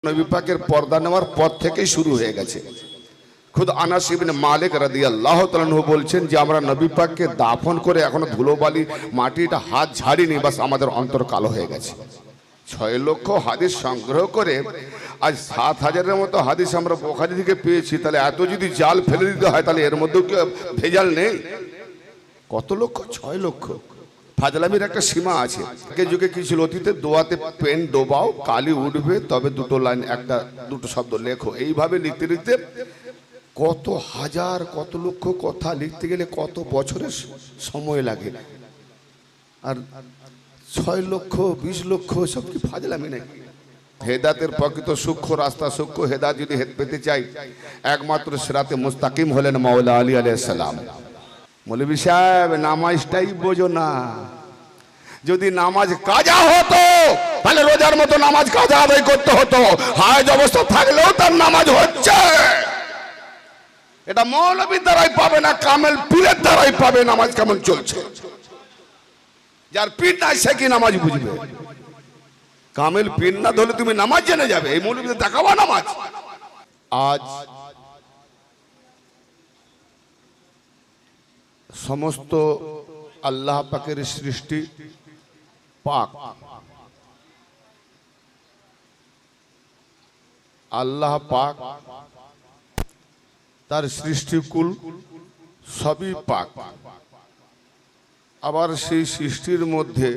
নবী পাকের পর্দা নেওয়ার পর থেকেই শুরু হয়ে গেছে। খুদ আনাস ইবনে মালিক রাদিয়াল্লাহু তাআলা আনহু বলছেন যে আমরা নবী পাককে দাফন করে এখনো ধুলোবালি মাটিটা হাত ঝাড়িনি, বাস আমাদের অন্তর কালো হয়ে গেছে। 6 লক্ষ হাদিস সংগ্রহ করে আজ 7,000-এর মতো হাদিস আমরা বুখারী থেকে পেয়েছি। তাহলে এত যদি জাল ফেলে দিতে হয় তাহলে এর মধ্যেও কি ভেজাল নেই? কত লক্ষ? 6 লক্ষ। ফাজলামির একটা সীমা আছে। আগে যুগে কি ছিল? অতীতে দোয়াতে পেন ডোবাও, কালি উঠবে, তবে দুটো লাইন একটা দুটো শব্দ লেখো। এইভাবে লিখতে লিখতে কত হাজার কত লক্ষ কথা লিখতে গেলে কত বছরের সময় লাগে। আর 6 লক্ষ 20 লক্ষ সব কি ফাজলামি নাকি? হেদায়েতের প্রকৃত সূক্ষ্ম রাস্তা, সূক্ষ্ম হেদায়েত যদি পেতে চাই, একমাত্র সিরাতে মুস্তাকিম হলেন মাওলা আলী আলাইহিস সালাম। মৌলভী সাহেব, নামাজটাই বোঝো না। যদি নামাজ কাজা হতো তাহলে রোজার মতো নামাজ কাজা আদায় করতে হতো। হায়াত অবস্থা থাকলেও তার নামাজ হচ্ছে। এটা মৌলভীর দ্বারাই পাবে না, কামেল পীরের দ্বারাই পাবে নামাজ কেমন চলছে। যার পীর নাই সে কি নামাজ বুঝবে? কামেল পীর না ধরলে তুমি নামাজ জেনে যাবে? এই মৌলভীদের দেখাবা নামাজ। আজ সমস্ত আল্লাহ পাকের সৃষ্টি পাক, আল্লাহ পাক তার সৃষ্টিকুল সবই পাক। আবার সেই সৃষ্টির মধ্যে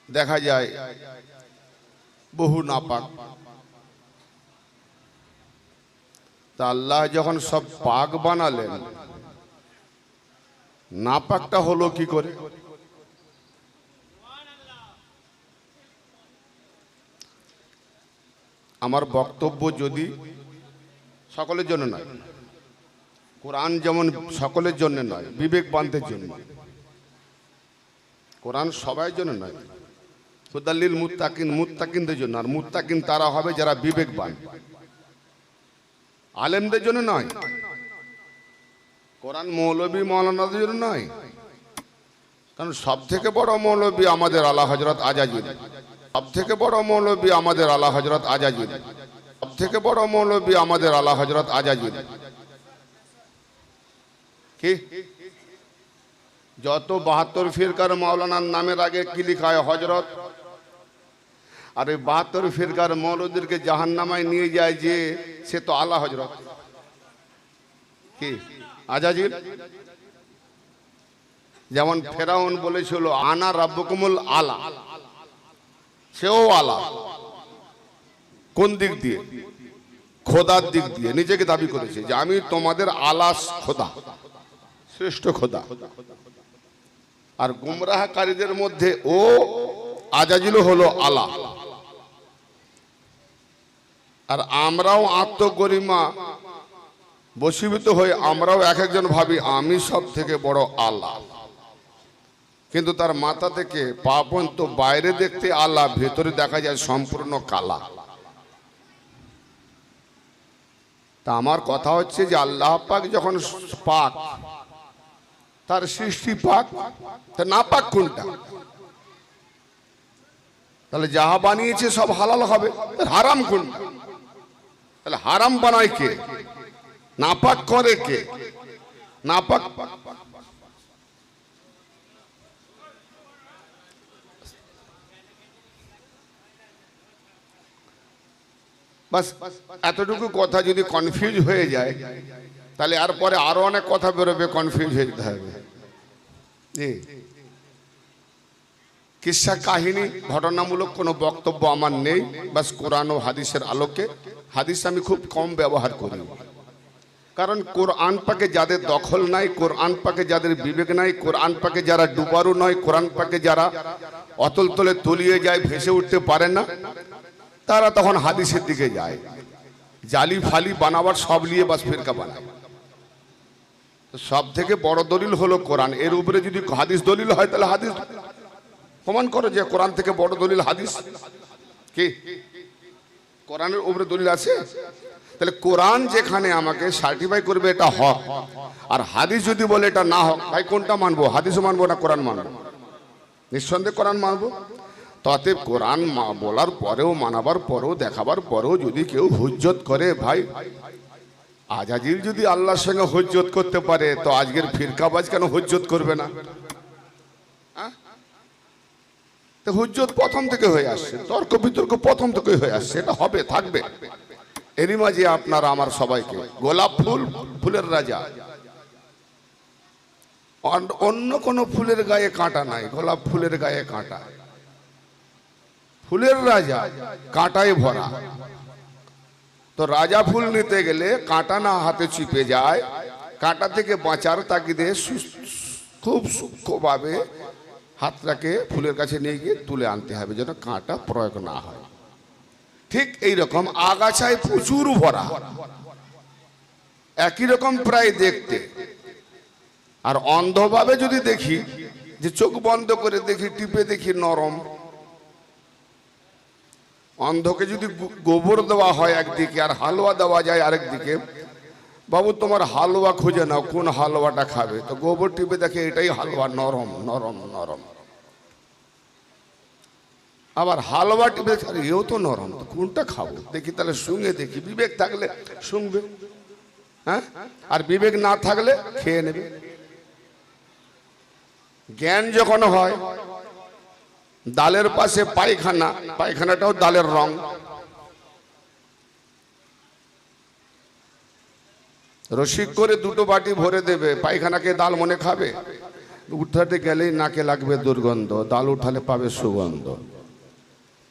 দেখা যায় বহু নাপাক। তা আল্লাহ যখন সব পাক বানালেন, নাপাকটা হলো কি করে? আমার বক্তব্য যদি সকলের জন্য নয়, কোরআন যেমন সকলের জন্য নয়, বিবেকবানদের জন্য। কোরআন সবাই জন্য নয়, হুদাল্লিল মুত্তাকিন, মুত্তাকিনদের জন্য। আর মুত্তাকিন তারা হবে যারা বিবেকবান, আলেমদের জন্য নয়। কোরআন মৌলবী মৌলানাদের জন্য নয়। কারণ সব থেকে বড় মৌলবী আমাদের আলা হযরত আজাজিল, সব থেকে বড় মৌলবী আমাদের আলা হযরত আজাজিল, সব থেকে বড় মৌলবী আমাদের আলা হযরত আজাজিল। কি যত 72 ফিরকার মাওলানার নামের আগে কি লেখা হয়? হযরত। আর এই 72 ফিরকার মৌলবীদেরকে জাহান্নামায় নিয়ে যায় যে, সে তো আলা হযরত। কি আজাজিল? যেমন ফেরাউন বলেছিল আনা রাব্বুকুমুল আলা, সেও আলা। কোন দিক দিয়ে? খোদার দিক দিয়ে নিজেকে দাবি করেছে যে আমি তোমাদের আলা খোদা, শ্রেষ্ঠ খোদা। আর গুমরাহকারীদের মধ্যে ও আজাজিল হলো আলা। আর আমরাও আত্মগরিমা বশীভূত হয়ে আমরাও এক একজন ভাবি আমি সব থেকে বড় আল্লাহ। কিন্তু তার মাথা থেকে পা পর্যন্ত বাইরে দেখতে আল্লাহ, ভেতরে দেখা যায় সম্পূর্ণ কালা। তা আমার কথা হচ্ছে যে আল্লাহ পাক যখন পাক, তার সৃষ্টি পাক, তা না পাক কোনটা? তাহলে যাহা বানিয়েছে সব হালাল হবে, হারাম কোনটা? তাহলে হারাম বানায় কে? নাপাক করে কে? নাপাক বাস এতটুকু কথা যদি কনফিউজ হয়ে যায় তাহলে আর পরে আরো অনেক কথা বেরোবে, কনফিউজ হয়ে যেতে হবে। কিসসা কাহিনী ঘটনামূলক কোনো বক্তব্য আমার নেই। বাস কোরআন ও হাদিসের আলোকে, হাদিস আমি খুব কম ব্যবহার করি। কারণ কোরআন পাকে যাদের দখল নাই, কোরআন পাকে যাদের বিবেক নাই, কোরআন পাকে যারা ডুবারু নয়, কোরআন পাকে যারা অতল তলে তলিয়ে যায়, ভেসে উঠতে পারে না, তারা তখন হাদিসের দিকে যায়। জালি ফালি বানাবার সব নিয়ে বাস ফিরকা বানায়। সব থেকে বড় দলিল হলো কোরআন। এর উপরে যদি হাদিস দলিল হয় তাহলে হাদিস প্রমাণ করো যে কোরআন থেকে বড় দলিল হাদিস। কি কোরআনের উপরে দলিল আছে? তাহলে কোরআন যেখানে আমাকে সার্টিফাই করবে এটা হক, আর হাদিস যদি বলে এটা না হক, ভাই কোনটা মানবো? হাদিসও মানবো না কোরআন মানবো? নিঃসন্দেহে কোরআন মানবো। তো অতএব কোরআন বলার পরেও, মানাবার পরেও, দেখাবার পরেও যদি কেউ হুজ্জত করে, ভাই আজাজিল যদি আল্লাহর সঙ্গে হুজ্জত করতে পারে তো আজকের ফিরকাবাজ কেন হুজ্জত করবে না? তো হুজ্জত প্রথম থেকে হয়ে আসছে, তর্ক বিতর্ক প্রথম থেকে হয়ে আসছে, এটা হবে, থাকবে। এরই মাঝে আপনারা আমার সবাইকে গোলাপ ফুল, ফুলের রাজা, অন্য কোন ফুলের গায়ে কাঁটা নাই, গোলাপ ফুলের গায়ে কাঁটা। ফুলের রাজা, কাঁটায় ভরা। তো রাজা ফুল নিতে গেলে কাঁটা না হাতে চিপে যায়, কাঁটা থেকে বাঁচার তাগিদে খুব সূক্ষ্মভাবে হাতটাকে ফুলের কাছে নিয়ে গিয়ে তুলে আনতে হবে, যেন কাঁটা প্রয়োগ না হয়। ঠিক এই রকম আগাছায় প্রচুর ভরা, একই রকম প্রায় দেখতে। আর অন্ধভাবে যদি দেখি, যে চোখ বন্ধ করে দেখি, টিপে দেখি নরম। অন্ধকে যদি গোবর দেওয়া হয় একদিকে আর হালুয়া দেওয়া যায় আরেকদিকে, বাবু তোমার হালুয়া খুঁজে নাও, কোন হালুয়াটা খাবে? তো গোবর টিপে দেখে এটাই হালুয়া, নরম নরম নরম। আবার হালুয়া টিপে এও তো নরম, কোনটা খাবো দেখি, তাহলে শুঙে দেখি, বিবেক থাকলে শুনবে, হ্যাঁ, আর বিবেক না থাকলে খেয়ে নেবে। জ্ঞান যখন হয়, ডালের পাশে পায়খানা, পায়খানাটাও ডালের রং। রসিক করে দুটো বাটি ভরে দেবে, পায়খানাকে ডাল মনে খাবে? উঠাতে গেলেই নাকে লাগবে দুর্গন্ধ, ডাল উঠালে পাবে সুগন্ধ।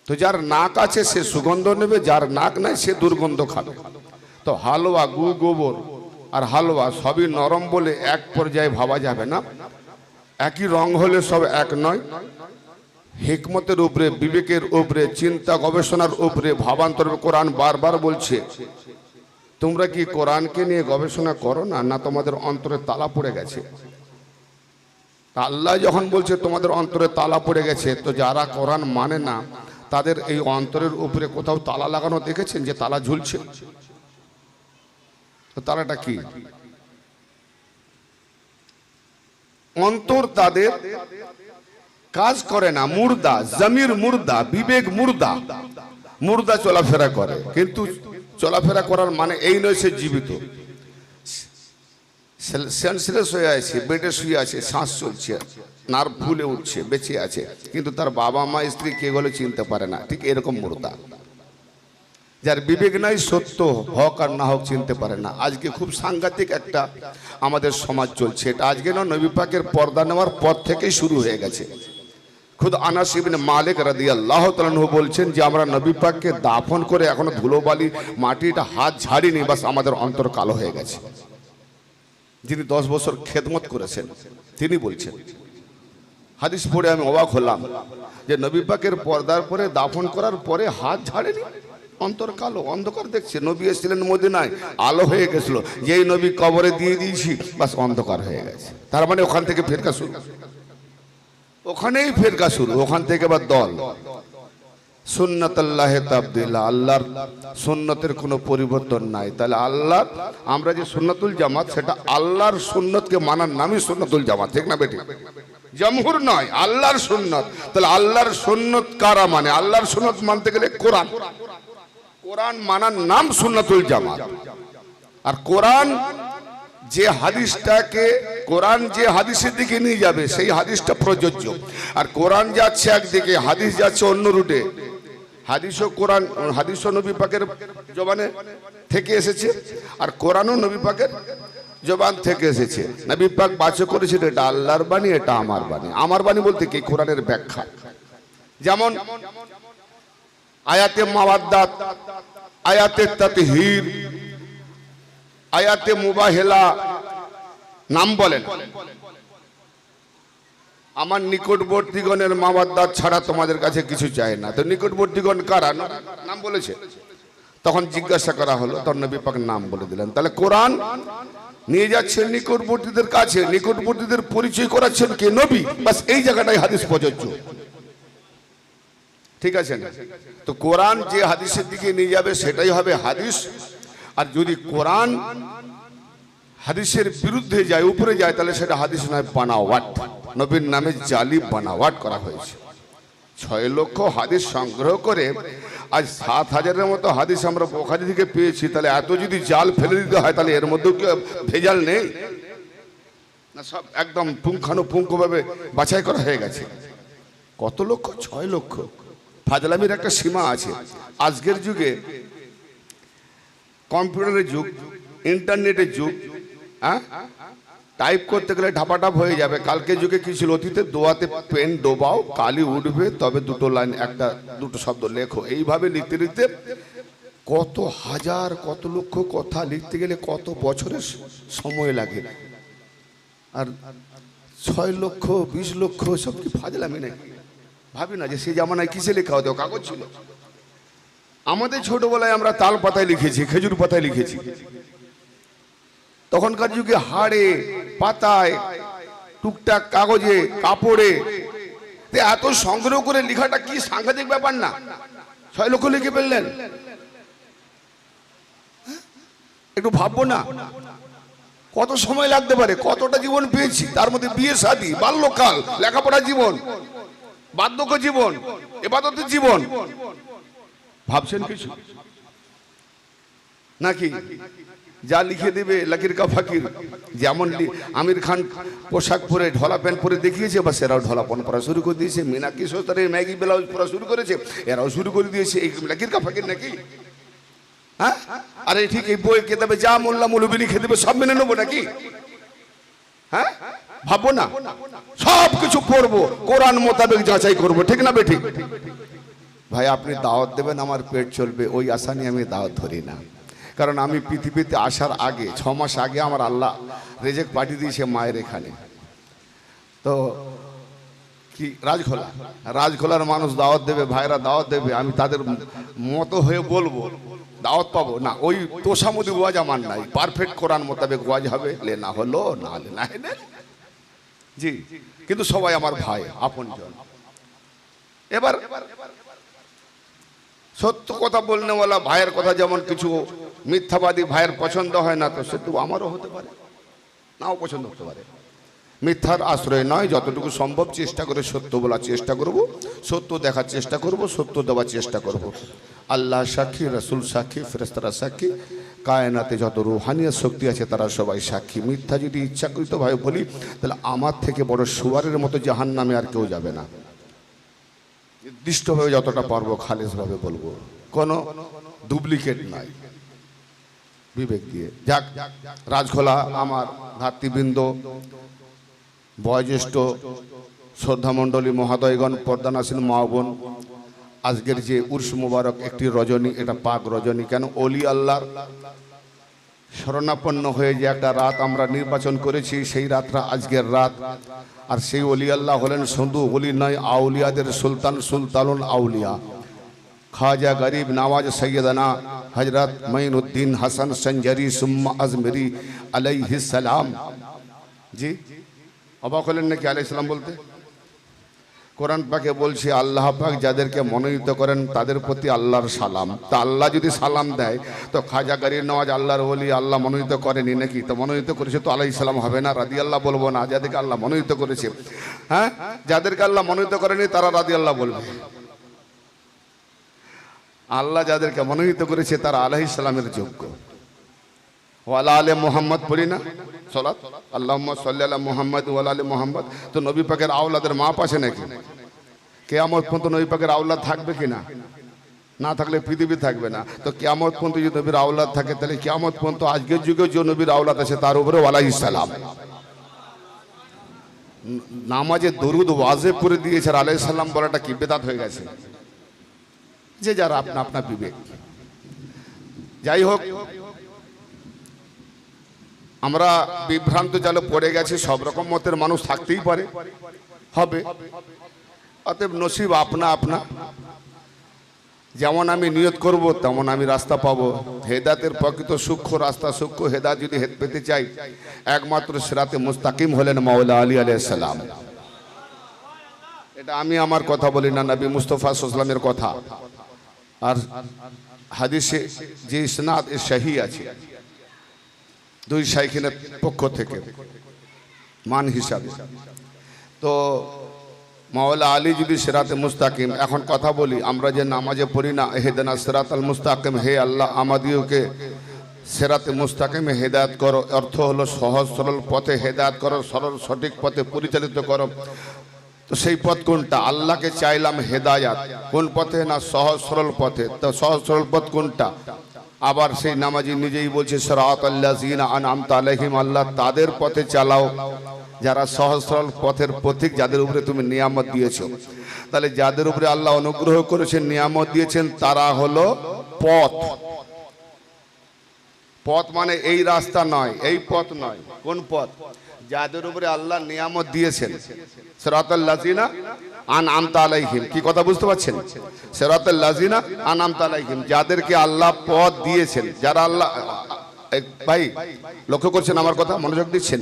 তো যার নাক আছে সে সুগন্ধ নেবে, যার নাক নাই সে দুর্গন্ধ খাবে। তো হালুয়া, গোবর আর হালুয়া সবই নরম বলে এক পর্যায়ে ভাবা যাবে না। একই রং হলে সব এক নয়। হিকমতের উপরে, বিবেকের উপরে, চিন্তা গবেষণার উপরে, ভাবান্তর। কোরআন বারবার বলছে, তোমরা কি কোরআনকে নিয়ে গবেষণা করো না, না তোমাদের অন্তরে তালা পড়ে গেছে? আল্লাহ যখন বলছে তোমাদের অন্তরে তালা পড়ে গেছে, তো যারা কোরআন মানে না তাদের এই অন্তরের উপরে কোথাও তালা লাগানো দেখেছেন, যে তালা ঝুলছে? তো তালাটা কি? অন্তর তাদের কাজ করে না, মুর্দা, জমির মুর্দা, বিবেক মুর্দা, মুর্দা চলাফেরা করে। কিন্তু চলাফেরা করার মানে এই নয় সে জীবিত, সেন্সলেস হয়ে আছে, বেডে শুয়ে আছে, শ্বাস চলছে, নার্ভ ফুলে উঠছে, বেঁচে আছে, কিন্তু তার বাবা মা স্ত্রী কে বলে চিনতে পারে না। ঠিক এরকম মুর্দা, যার বিবেক নাই, সত্য হোক আর না হোক চিনতে পারে না। আজকে খুব সাংঘাতিক একটা আমাদের সমাজ চলছে। এটা আজকে না, নবী পাকের পর্দা নেওয়ার পর থেকেই শুরু হয়ে গেছে। খুদ আনাস ইবনে মালিক রাদিয়াল্লাহু তাআলা আনহু বলছেন যে আমরা নবী পাককে দাফন করে এখনো ধুলোবালি মাটিটা হাত ঝাড়িনি, বাস আমাদের অন্তর কালো হয়ে গেছে। যিনি 10 বছর খেদমত করেছেন তিনি বলছেন, হাদিস পড়ে আমি অবাক হলাম যে নবী পাকের পর্দার পরে দাফন করার পরে হাত ঝাড়েনি, অন্তর কালো, অন্ধকার দেখছে। নবী এসেছিলেন মদিনায়, আলো হয়ে গেছিল, যেই নবী কবরে দিয়ে দিয়েছি বাস অন্ধকার হয়ে গেছে। তার মানে ওখান থেকে ফেরকা শুরু, ওখানেই ফেরকা শুরু, ওখান থেকে আবার দল। সুন্নাতুল্লাহি তাবদীলা, আল্লাহর সুন্নতের কোনো পরিবর্তন নাই। তাহলে আল্লাহ, আমরা যে সুন্নাতুল জামাত, সেটা আল্লাহর সুন্নতকে মানার নামই সুন্নাতুল জামাত, ঠিক না বেটি? জমহুর নয়, আল্লাহর সুন্নত। তাহলে আল্লাহর সুন্নত কারা মানে? আল্লাহর সুন্নত মানতে গেলে কোরআন, কোরআন মানার নাম সুন্নাতুল জামাত। আর কোরআন যে হাদিসটাকে, কোরআন যে হাদিসের দিকে নিয়ে যাবে সেই হাদিসটা প্রযোজ্য। আর কোরআন যাচ্ছে একদিকে, হাদিস যাচ্ছে অন্য রুটে। হাদিসও কোরআন, হাদিসও নবী পাকের জবানে থেকে এসেছে, আর কোরআনও নবী পাকের জবান থেকে এসেছে। নবী পাক বাছাই করেছেন এটা আল্লাহর বাণী, এটা আমার বাণী। আমার বাণী বলতে কি? কোরআনের ব্যাখ্যা। যেমন আয়াতে মাওয়াদ্দাত, আয়াতে তাতহীর, আয়াতে মুবাহেলা নাম বলেন। আমার নিকটবর্তীগণের মাওয়াদ্দাত ছাড়া তোমাদের কাছে কিছু চাই না। তো নিকটবর্তীগণ কারা? নাম বলেছে। তখন জিজ্ঞাসা করা হলো, তখন নবী পাক নাম বলে দিলেন। তাহলে কোরআন নিয়ে যাচ্ছেন নিকটবর্তীদের কাছে, নিকটবর্তীদের পরিচয় করাচ্ছেন কে? নবী। বাস এই জায়গাটাই হাদিস প্রযোজ্য, ঠিক আছে না? তো কোরআন যে হাদিসের দিকে নিয়ে যাবে সেটাই হবে হাদিস। আর যদি কোরআন হাদিসের বিরুদ্ধে যায়, উপরে যায়, তাহলে সেটা হাদিস নয়, বানাওয়াট, নবীর নামে জালি বানাওয়াট করা হয়েছে। 6 লক্ষ হাদিস সংগ্রহ করে আজ 7,000-এর মতো হাদিস আমরা বুখারী থেকে পেয়েছি। তাহলে এত যদি জাল ফেলে দিতে হয় তাহলে এর মধ্যে কি ভেজাল নেই না? সব একদম পুঙ্খানুপুঙ্খভাবে বাছাই করা হয়ে গেছে। কত লক্ষ? 6 লক্ষ। ফাজলামির একটা সীমা আছে। আজকের যুগে কম্পিউটারের যুগ, ইন্টারনেটের যুগ, হ্যাঁ, টাইপ করতে গেলে ঢাপাঢাপ হয়ে যাবে। কালকে যুগে কি ছিল? অতীতে দোয়াতে পেন ডোবাও, কালি উঠবে, তবে দুটো লাইন, একটা দুটো শব্দ লেখো। এইভাবে লিখতে লিখতে কত হাজার, কত লক্ষ কথা লিখতে গেলে কত বছরের সময় লাগে। আর 6 লক্ষ 20 লক্ষ সব কি ফাজলামি নাকি? ভাবি না যে সেই জামানায় কিসে লেখা হতো? কাগজ ছিল। আমাদের ছোটবেলায় আমরা তাল পাতায় লিখেছি, খেজুর পাতায় লিখেছি। তখনকার যুগে হাড়ে, পাতায়, টুকটাক কাগজে, কাপড়ে, এত সংগ্রহ করে লেখাটা কি সাংঘাতিক ব্যাপার না? 6 লক্ষ লিখে ফেললেন। একটু ভাববো না কত সময় লাগতে পারে? কতটা জীবন পেয়েছি, তার মধ্যে বিয়ে শাদী, বাল্যকাল, লেখাপড়া জীবন, বার্ধক্য জীবন, ইবাদতের জীবন। ভাবছেন কিছু নাকি? যা লিখে দেবে লাকির কা ফাকির। যেমন আমির খান পোশাক পরে, ঢলা প্যান্ট পরে দেখিয়েছে, বা সেরাও ঢলা প্যান্ট পরা শুরু করে দিয়েছে। মিনাকি সোস্তারের ম্যাগি ব্লাউজ পরা শুরু করেছে, এরাও শুরু করে দিয়েছে। এই লাকির কা ফাকির নাকি? হ্যাঁ, আরে ঠিক এই বই কেতাবে যা মোল্লা মৌলবী লিখে দেবে সব মেনে নেবো নাকি? হ্যাঁ, ভাববো না? সব কিছু পড়বো, কোরআন মোতাবেক যাচাই করবো, ঠিক না বেঠিক? ভাই আপনি দাওয়াত দেবেন, আমার পেট চলবে, ওই আশা নিয়ে আমি দাওয়াত ধরি না। কারণ আমি পৃথিবীতে আসার আগে 6 মাস আগে আমার আল্লাহ রেজেক পাঠিয়ে দিয়েছে মায়ের এখানে। তো কি রাজখোলার মানুষ দাওয়াত দেবে, ভাইরা দাওয়াত দেবে, আমি তাদের মতো হয়ে বলবো, দাওয়াত পাবো না। ওই তোষামদি ওয়াজ আমার নাই। পারফেক্ট কোরআন মোতাবেক ওয়াজ হবে, লেনা হলো না লেনা হেনে। জি, কিন্তু সবাই আমার ভাই, আপনজন। এবার সত্য কথা বলনেওয়ালা ভাইয়ের কথা যেমন কিছু মিথ্যাবাদী ভাইয়ের পছন্দ হয় না, তো সেটু আমারও হতে পারে, নাও পছন্দ হতে পারে। মিথ্যার আশ্রয় নয়, যতটুকু সম্ভব চেষ্টা করে সত্য বলার চেষ্টা করব, সত্য দেখার চেষ্টা করব, সত্য দেওয়ার চেষ্টা করব। আল্লাহ সাক্ষী, রাসূল সাক্ষী, ফেরেশতারা সাক্ষী, কায়নাতে যত রুহানিয়ত শক্তি আছে তারা সবাই সাক্ষী। মিথ্যা যদি ইচ্ছাকৃতভাবে বলি তাহলে আমার থেকে বড় শুয়ারের মতো জাহান্নামে আর কেউ যাবে না। নির্দিষ্টভাবে যতটা পারবো খালেসভাবে বলবো, কোনো ডুপ্লিকেট নাই, বিবেক দিয়ে। যাক, রাজখোলা আমার ভাতৃবৃন্দ, বয়োজ্যেষ্ঠ শ্রদ্ধামণ্ডলী মহোদয়গণ, পর্দানাসীন মা বোন, আজকের যে উর্স মুবারক একটি রজনী, এটা পাক রজনী। কেন? অলি আল্লাহর শরণাপন্ন হয়ে যে একটা রাত আমরা নির্বাচন করেছি, সেই রাতটা আজকের রাত। আর সেই অলি আল্লাহ হলেন শুধু অলি নয়, আউলিয়াদের সুলতান, সুলতানুল আউলিয়া খাজা গরিব নওয়াজ সৈয়দনা হজরত মঈনুদ্দিন হাসান সঞ্জরি সুম্মা আজমেরি আলাইহিস সালাম। জি, অবাক হলেন নাকি আলাইহিস সালাম বলতে? কোরআন পাকে বলছে আল্লাহ পাক যাদেরকে মনোনীত করেন তাদের প্রতি আল্লাহর সালাম। তা আল্লাহ যদি সালাম দেয় তো খাজা গরিব নওয়াজ আল্লাহর ওলি, আল্লাহ মনোনীত করেনি নাকি? তো মনোনীত করেছে তো আলাইহিস সালাম হবে না? রাদিয়াল্লাহ বলবো না, যাদেরকে আল্লাহ মনোনীত করেছে। হ্যাঁ, যাদেরকে আল্লাহ মনোনীত করেনি তারা রাদিয়াল্লাহ বলবে। আল্লাহ যাদেরকে মনোনীত করেছে তারা আলাইহিস সালামের যোগ্য। ওয়ালা আলে মুহাম্মদ পড়ি না সালাত, আল্লাহুম্মা সাল্লি আলা মুহাম্মদ ওয়ালা আলে মুহাম্মদ। তো নবী পাকের আওলাদের মাপ আছে নাকি? কিয়ামত পর্যন্ত নবী পাকের আওলাদ থাকবে কিনা? না থাকলে পৃথিবী থাকবে না। তো কিয়ামত পর্যন্ত যদি নবীর আওলাদ থাকে তাহলে কিয়ামত পর্যন্ত আজকের যুগে যে নবীর আওলাদ আছে তার উপরে আলাইহিস সালাম। নামাজে দরুদ ওয়াজিব করে দিয়েছে, আর আলাইহিস সালাম বলাটা কি বেদাত হয়ে গেছে? যে যারা আপনা আপনা বিবেক। যাই হোক, আমরা বিভ্রান্ত জালে পড়ে গেছি। সব রকম মতের মানুষ থাকতেই পারে, হবে। অতএব নসিব আপনা আপনা। যেমন আমি নিয়ত করব তেমন আমি রাস্তা পাবো। হেদায়েতের প্রকৃত সূক্ষ্ম রাস্তা, সূক্ষ্ম হেদায়েত যদি পেতে চাই, একমাত্র সিরাতে মুস্তাকিম হলেন মাওলা আলী আলাইহিস সালাম। এটা আমি আমার কথা বলি না, নবী মুস্তাফা সাল্লাল্লাহু আলাইহি ওয়াসাল্লামের কথা। আর হাদিসে যে ইসনাদ সহি আছে দুই শাইখিনের পক্ষ থেকে মান হিসাবে, তো মাওলা আলী যদি সিরাতে মুস্তাকিম, এখন কথা বলি, আমরা যে নামাজে পড়ি না ইহদিনা সিরাতাল মুস্তাকিম, হে আল্লাহ আমাদিওকে সিরাতে মুস্তাকিমে হেদায়েত করো, অর্থ হলো সহজ সরল পথে হেদায়েত করো, সরল সঠিক পথে পরিচালিত করো। তো সেই পথ কোনটা? আল্লাহকে চাইলাম হেদায়াত, কোন পথে? না সহজ সরল পথে। তো সহজ সরল পথ কোনটা? আবার সেই নামাজি নিজেই বলছে সিরাতাল্লাযিনা আনআমতা আলাইহিম, আল্লাহ তাদের পথে চালাও যারা সহজ সরল পথের পথিক, যাদের উপরে তুমি নিয়ামত দিয়েছো। তাহলে যাদের উপরে আল্লাহ অনুগ্রহ করেছেন, নিয়ামত দিয়েছেন, তারা হলো পথ। পথ মানে এই রাস্তা নয়, এই পথ নয়। কোন পথ? যাদের উপরে আল্লাহ নিয়ামত দিয়েছেন, সিরাতাল্লাযিনা আনআমতা আলাইহিম। কি কথা বুঝতে পারছেন? সিরাতাল্লাযিনা আনআমতা আলাইহিম, যাদেরকে আল্লাহ পথ দিয়েছেন, যারা আল্লাহ, ভাই লক্ষ্য করছেন আমার কথা, মনোযোগ দিচ্ছেন,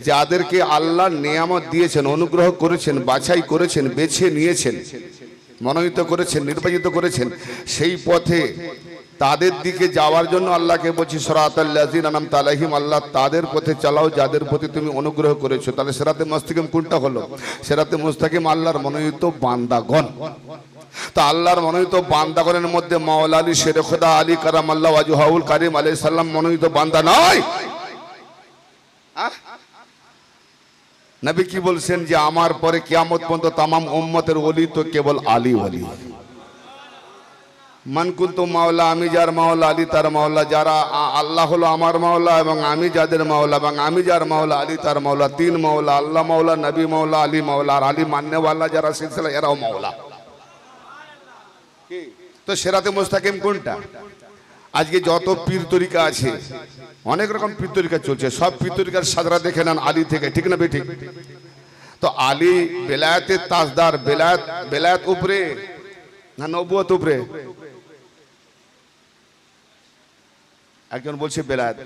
যাদেরকে আল্লাহ নিয়ামত দিয়েছেন, অনুগ্রহ করেছেন, বাছাই করেছেন, বেছে নিয়েছেন, মনোনীত করেছেন, নির্বাচিত করেছেন, সেই পথে তাদের দিকে যাওয়ার জন্য আল্লাহকে বলছি সিরাতাল্লাযিনা আনআমতা আলাইহিম, আল্লাহ তাদের পথে চালাও যাদের প্রতি তুমি অনুগ্রহ করেছো। তাহলে সিরাতে মুস্তাকিম কোনটা হলো? সিরাতে মুস্তাকিম আল্লাহর মনোনীত বান্দাগণ। তো আল্লাহর মনোনীত বান্দাগণের মধ্যে মাওলা আলী শেরে খোদা আলী কারামাল্লাহু ওয়াজহুল কারীম আলাইহিস সালাম মনোনীত বান্দা নয়? নবী কি বলছেন যে আমার পরে কিয়ামত পর্যন্ত তামাম উম্মতের ওলি তো কেবল আলী ওলি। মান কুনতু মাওলা, আমি যার মাওলা, আলী তার মাওলা। যারা আল্লাহ হলো আমার মাওলা এবং আমি যাদের মাওলা, এবং আমি যার মাওলা, আলী তার মাওলা। তিন মাওলা, আল্লাহ মাওলা, নবী মাওলা, আলী মাওলা। আর আলী মাননেওয়ালা যারা সিলসিলা, এরাও মাওলা। তো সিরাতে মুস্তাকিম কোনটা? আজকে যত পীর তরিকা আছে, অনেক রকম পীর তরিকা চলছে, সব পীর তরিকার সাজরা দেখে নেন আলী থেকে, ঠিক না বেঠিক? তো আলী বেলায়েতের তাজদার, বেলায়েত উপরে না নবুয়ত উপরে? একজন বলছে বেলায়েত,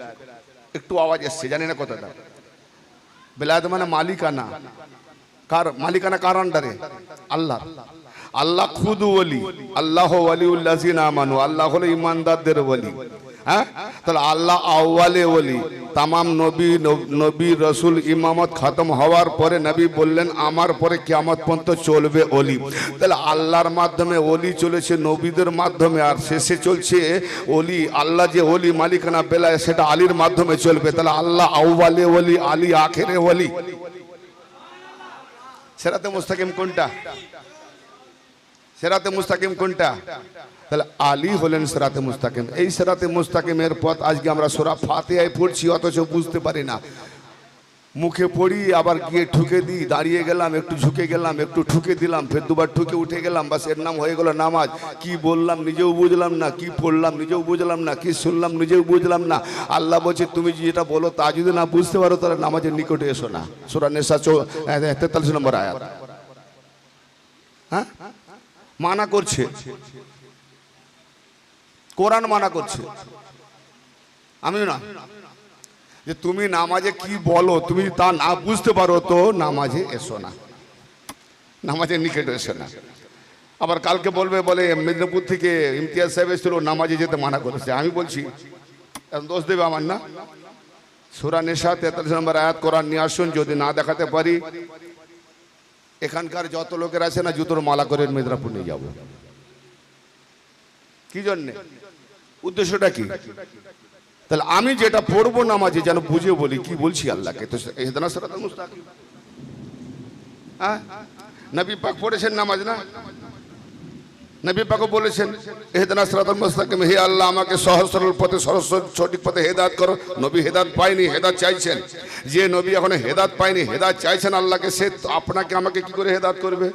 একটু আওয়াজ এসছে, জানি না কথাটা। বেলায়েত মানে মালিকানা। কার মালিকানা? কার আন্ডারে? আল্লাহ। আল্লাহ খুদ ওলি, আল্লাহ ওয়ালিউল্লাযিনা আমানু, আল্লাহ হলো ইমানদারদের ওলি। হ্যাঁ, তাহলে আল্লাহ আউয়ালে ওলি। তামাম নবী রসুল ইমামত খতম হওয়ার পরে নবী বললেন আমার পরে কিয়ামত পর্যন্ত চলবে ওলি। তাহলে আল্লাহর মাধ্যমে ওলি চলেছে নবীদের মাধ্যমে, আর শেষে চলছে ওলি। আল্লাহ যে ওলি মালিকানা বেলায়, সেটা আলীর মাধ্যমে চলবে। তাহলে আল্লাহ আউয়ালে ওলি, আলী আখেরে ওলি। সিরাতে মুস্তাকিম কোনটা? সিরাতে মুস্তাকিম কোনটা? তাহলে আলী হলেন সিরাতে মুস্তাকিম। এই সিরাতে মুস্তাকিমের পথ আজকে আমরা সূরা ফাতিহায় পড়ছি, অথচ বুঝতে পারি না। মুখে পড়ি, আবার গিয়ে ঠুকে দিই, দাঁড়িয়ে গেলাম, একটু ঝুঁকে গেলাম, একটু ঠুকে দিলাম, ফের দুবার ঠুকে উঠে গেলাম, বাস এর নাম হয়ে গেল নামাজ। কি বললাম নিজেও বুঝলাম না, কি পড়লাম নিজেও বুঝলাম না, কি শুনলাম নিজেও বুঝলাম না। আল্লাহ বলছে তুমি যেটা বলো তা যদি না বুঝতে পারো তাহলে নামাজের নিকটে এসো না। সূরা নিসা 43 নম্বর আয়াত। হ্যাঁ, মানা করছে, কোরআন মানা করছে, আমি না। যে তুমি নামাজে কি বলো, তুমি তা না বুঝতে পারো তো নামাজে এসো না, নামাজের নিকটে এসো না। আবার কালকে বলবে, বলে মেদিনীপুর থেকে ইমতিয়াজ সাহেব এসেছিল, নামাজে যেতে মানা করেছে। আমি বলছি দোষ দেবে আমার না? সূরা নিসা 43 নম্বর আয়াত কোরআন নিয়ে আসুন, যদি না দেখাতে পারি এখানকার যত লোকের আছে না জুতোর মালা করে মেদিনীপুর নিয়ে যাবো। কি জন্যে? উদ্দেশ্যটা কি? তাহলে আমি যেটা পড়বো নামাজে যেন বুঝে বলি কি বলছি আল্লাহকে। তো ইহদিনাস সিরাতাল মুস্তাকিম, নবী পাক পড়েছেন নামাজ না? নবী পাকও বলেছেন ইহদিনাস সিরাতাল মুস্তাকিম, হে আল্লাহ আমাকে সহজ সরল পথে, সরল সঠিক পথে হেদায়েত করো। নবী হেদায়েত পায়নি, হেদায়েত চাইছেন। যে নবী এখনো হেদায়েত পায়নি, হেদায়েত চাইছেন আল্লাহকে, সে আপনাকে আমাকে কি করে হেদায়েত করবে?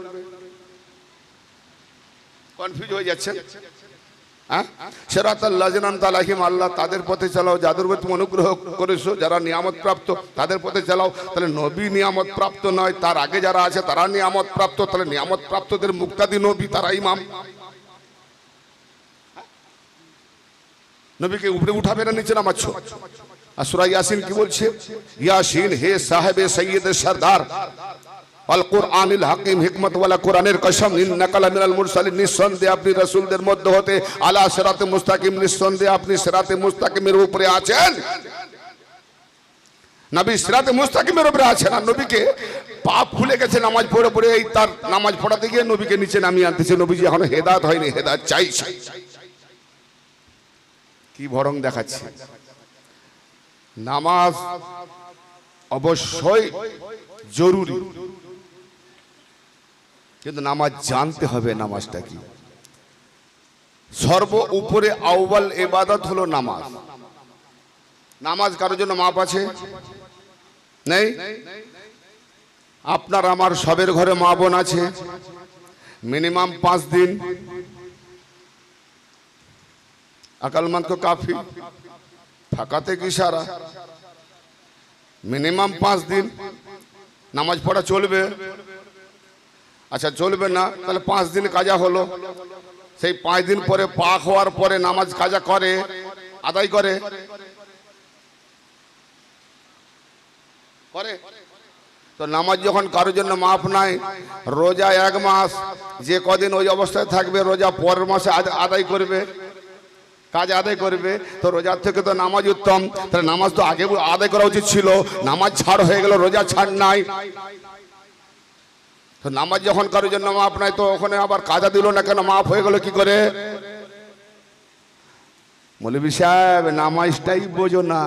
কনফিউজ হয়ে যাচ্ছেন। সিরাতাল্লাযিনা আনআমতা আলাইহিম, আল্লাহ তাদের পথে চালাও যাদের উপর তুমি অনুগ্রহ করেছো, যারা নিয়ামত প্রাপ্ত, তাদের পথে চালাও। তাহলে নবী নিয়ামত প্রাপ্ত নয়, তার আগে যারা আছে তারা নিয়ামত প্রাপ্ত। তাহলে নিয়ামত প্রাপ্তদের মুক্তাদি নবী, তারা ইমাম। নবীকে উপরে উঠাবে না নিচে নামাচ্ছ? আর সূরা ইয়াসিন কি বলছে? ইয়াসিন হে সাহেবে সৈয়দে সরদার, আল কোরআনিল হাকিম, হিকমত ওয়ালা কোরআনের কসম, ইন্নাকা লামিনাল মুরসালিন, নিঃসন্দেহে আপনি রাসূলদের মধ্যে হতে আলা সিরাতে মুস্তাকিম, নিঃসন্দেহে আপনি সিরাতে মুস্তাকিমের উপরে আছেন। নবী সিরাতে মুস্তাকিমের উপরে আছেন। আর নবীকে পাপ ভুলে গেছে নামাজ পড়ে পড়ে, এই তার নামাজ পড়াতে গিয়ে নবীকে নিচে নামিয়ে আনতেছে। নবীজি এখনো হেদায়েত হয়নি, হেদায়েত চাই। কি ভরং দেখাচ্ছে। নামাজ অবশ্যই জরুরি, কিন্তু নামাজ জানতে হবে নামাজটা কি। সর্ব উপরে আউয়াল ইবাদত হলো নামাজ। নামাজ কারোর জন্য মাপ আছে? নেই। আপনার আমার সবের ঘরে মা বোন আছে, মিনিমাম 5 দিন। अकलमंद को काफी फाकाते की इशारा। मिनिमाम 5 दिन नामाज पढ़ा चलबे। अच्छा चलबे ना ताहले 5 दिन काजा हलो, সেই 5 दिन পরে পাক হওয়ার পরে নামাজ কাজা করে, আদায় করে করে তো নামাজ যখন কারোর জন্য মাফ নাই, রোজা 1 মাস যে কদিন ওই অবস্থায় থাকবে, রোজা পরের মাসে আদায় করবে, কাজ আদায় করবে। তো রোজার থেকে তো নামাজ উত্তম, তাহলে নামাজ তো আগে আদায় করা উচিত ছিল। নামাজ ছাড় হয়ে গেল, রোজা ছাড় নাই। তো নামাজ যখন কারোর জন্য মাফ নাই, তো ওখানে আবার কাজা দিল না কেন, মাফ হয়ে গেল কি করে? মৌলভী সাহেব নামাজটাই বোঝো না।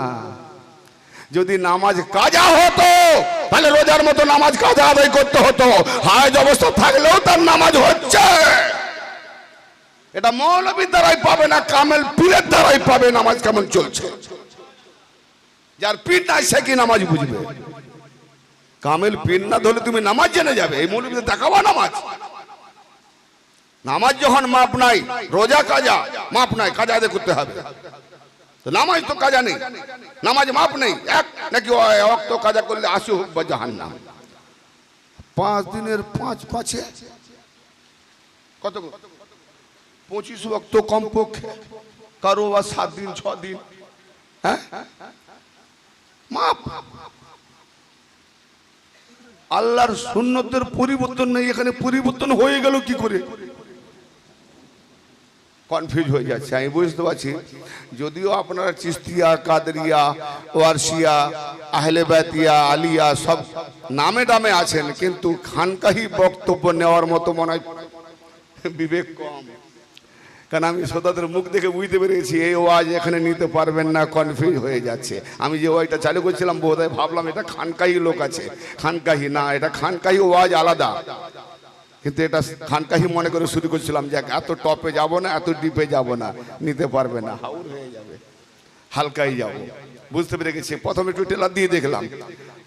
যদি নামাজ কাজা হতো তাহলে রোজার মতো নামাজ কাজা আদায় করতে হতো। হাজ অবস্থা থাকলেও তার নামাজ হচ্ছে। এটা মৌলবীর দ্বারাই পাবে না, কামেল পীরের দ্বারাই পাবে নামাজ কেমন চলছে। যার পীর নাই সে কি নামাজ বুঝবে? কামেল পীর না ধরলে তুমি নামাজ জেনে যাবে? এই মৌলবীদের দেখাবা নামাজ। নামাজ যখন মাপ নাই, রোজা কাজা মাপ নাই, কাজা আদায় করতে হবে। তো নামাজ তো কাজা নেই, নামাজ মাপ নেই, এক নাকি ওয়াক্ত কাজা করলে 80 হোক বা জাহান্নাম। 5 দিনের 5 পাঁচে কত? 25 ওয়াক্ত কমপক্ষে, কারো বা 7 দিন 6 দিন। হ্যাঁ মাপ। আল্লাহর সুন্নতের পরিবর্তন নেই, এখানে পরিবর্তন হয়ে গেল কি করে? কনফিউজ হয়ে যাচ্ছে। আমি বুঝতে পারছি, যদিও আপনারা চিস্তিয়া, কাদরিয়া, ওয়ারসিয়া, আহলে বাইতিয়া, আলিয়া সব নামে নামে আছেন, কিন্তু খানকাহি বক্তব্য নেওয়ার মতো মনে হয় বিবেক কম। কারণ আমি শ্রোতাদের মুখ দেখে বুঝতে পেরেছি এই ওয়াজ এখানে নিতে পারবেন না, কনফিউজ হয়ে যাচ্ছে। আমি যে ওয়াজটা চালু করছিলাম বোধহয় ভাবলাম এটা খানকাহি লোক আছে, খানকাহি না, এটা খানকাহি ওয়াজ আলাদা। কিন্তু এটা খানকাহি মনে করে শুরু করছিলাম যে এত টপে যাব না, এত ডিপে যাব না, নিতে পারবে না, হাউর হয়ে যাবে, হালকাই যাব। বুঝতে পেরে গেছি। প্রথমে একটু টেলার দিয়ে দেখলাম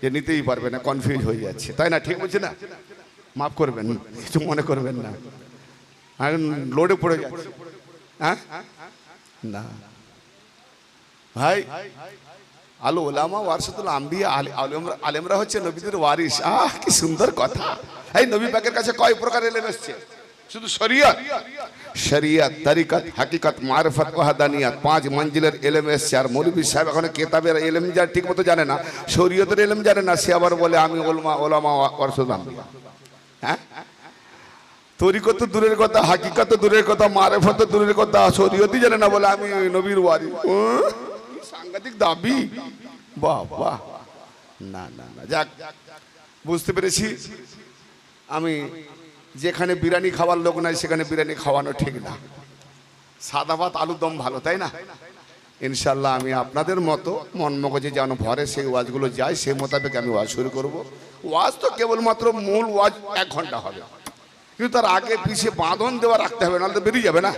যে নিতেই পারবে না, কনফিউজ হয়ে যাচ্ছে, তাই না? ঠিক বলছি না? মাফ করবেন, কিছু মনে করবেন না, লোডে পড়ে যাচ্ছে। হ্যাঁ না ভাই, আল উলামা ওয়ারাসাতুল আম্বিয়া, আলেমরা হচ্ছে নবীদের ওয়ারিস। কি সুন্দর কথা। এই নবী পাকের কাছে কয় প্রকার ইলম এসেছে? শুধু শরিয়ত, শরিয়ত, তরিকত, হাকিকত, মারিফত, ওয়াহদানিয়ত, 5 মঞ্জিলের ইলম এসেছে। আর মৌলভী সাহেব এখন কিতাবের ইলম যা ঠিক মতো জানে না, শরিয়তের ইলম জানে না, সে আবার বলে আমি উলামা ওয়ারাসাতুল আম্বিয়া। হ্যাঁ, তরিকত তো দূরের কথা, হাকিকত তো দূরের কথা, মারিফত তো দূরের কথা, শরিয়তই জানে না, বলে আমি নবীর ওয়ারিস। সাংঘাতিক দাবি। বাহ বাহ। না না না, যাক বুঝতে পেরেছি। আমি যেখানে বিরিয়ানি খাওয়ার লোক নাই সেখানে বিরিয়ানি খাওয়ানো ঠিক না। সাদা ভাত আলুর দম ভালো, তাই না? ইনশাল্লাহ আমি আপনাদের মতো মন মগজে যেন ভরে সেই ওয়াজগুলো যায়, সেই মোতাবেক আমি ওয়াজ শুরু করব। ওয়াজ তো কেবলমাত্র মূল ওয়াজ 1 ঘন্টা হবে, কিন্তু তার আগে পিছিয়ে বাঁধন দেওয়া রাখতে হবে, নাহলে তো বেরিয়ে যাবে না।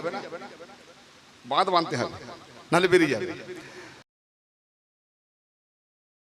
বাঁধ বাঁধতে হবে, নাহলে বেরিয়ে যাবে।